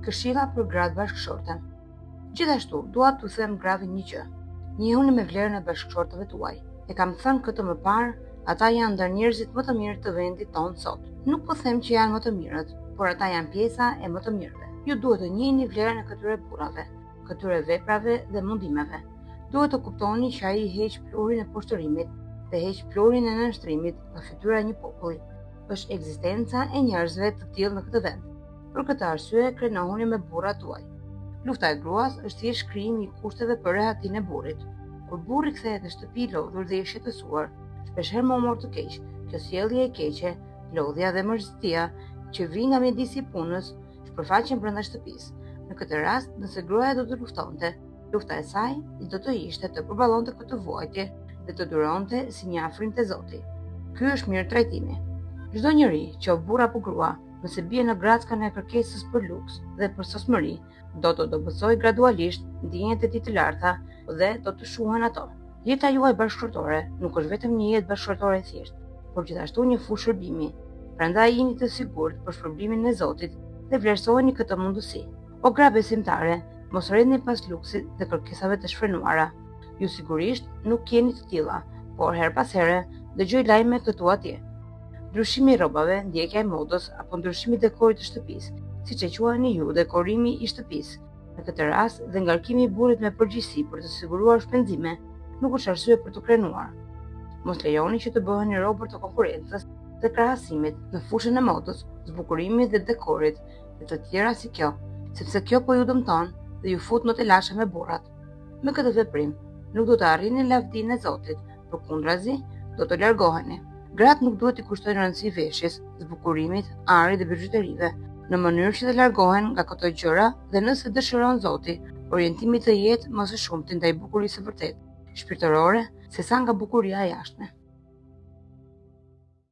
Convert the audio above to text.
Këshilla për gratë bashkëshorte. Gjithashtu, dua t'u them grave një gjë. Njihuni me vlerën e bashkëshortëve tuaj. E kam thënë këtë më parë, ata janë ndër njerëzit më të mirë të vendit tonë sot. Nuk po them që janë më të mirët, por ata janë pjesa e më të mirëve. Ju duhet të njihni vlerën e këtyre burrave, këtyre veprave dhe mundimeve. Duhet të kuptoni që ai heq pluhurin e poshtërimit dhe heq pluhurin e nënshtrimit nga fytyra e një populli. Është ekzistenca e njerëzve të tillë në këtë vend. Për këtë arsye, krenohuni me burrat tuaj. Lufta e gruas është thjesht krijimi i kushteve për rehatin e burrit. Kur burri kthehet në shtëpi i lodhur dhe i shqetësuar, shpeshherë me humor të keq, kjo sjellje e keqe, lodhja dhe mërzitësia që vijnë nga midisi i punës, shpërfaqen brenda shtëpisë. Në këtë rast, nëse gruaja do të luftonte, lufta e saj do të ishte të përballonte këtë vuajtje dhe të duronte si një afrim te Zoti. Ky është mirë trajtimi. Çdo njeri, qoftë burr apo grua, nëse bie në grackën e kërkesës për luks dhe për sosmëri, do të dobësoj gradualisht ndjenjat e tij të larta dhe do të shuhen ato. Jeta juaj bashkëshortore nuk është vetëm një jetë bashkëshortore e thjeshtë, por gjithashtu një fushë shërbimi. Prandaj jeni të sigurt për shpërblimin e Zotit dhe vlerësoni këtë mundësi. O gra besimtare, mos rrini pas luksit dhe kërkesave të shfrenuara. Ju sigurisht nuk jeni të tilla, por her pas here dëgjoj lajme këtu atje. Ndryshimi i rrobave, ndjekja e modës apo ndryshimi i dekorit të shtëpisë, siç e quajeni ju dekorimi i shtëpisë. Në këtë rast dhe ngarkimi i burrit me përgjegjësi për të siguruar shpenzime, nuk është arsye për të krenuar. Mos lejoni që të bëheni robër të konkurrencës dhe krahasimit në fushën e modës, zbukurimit dhe dekorit dhe të tjera si kjo, sepse kjo po ju dëmton dhe ju fut më të lashe me burrat. Me këtë veprim, nuk do të arrini lavdinë e Zotit, përkundrazi, do të largoheni. Gratë nuk duhet i kushtojnë rëndësi veshjes, zbukurimit, arit dhe bizhuterive, në mënyrë që të largohen nga këto gjëra dhe nëse dëshiron Zoti, orientimi të jetë më së shumti ndaj bukurisë së vërtetë, shpirtërore, sesa nga bukuria e jashtme.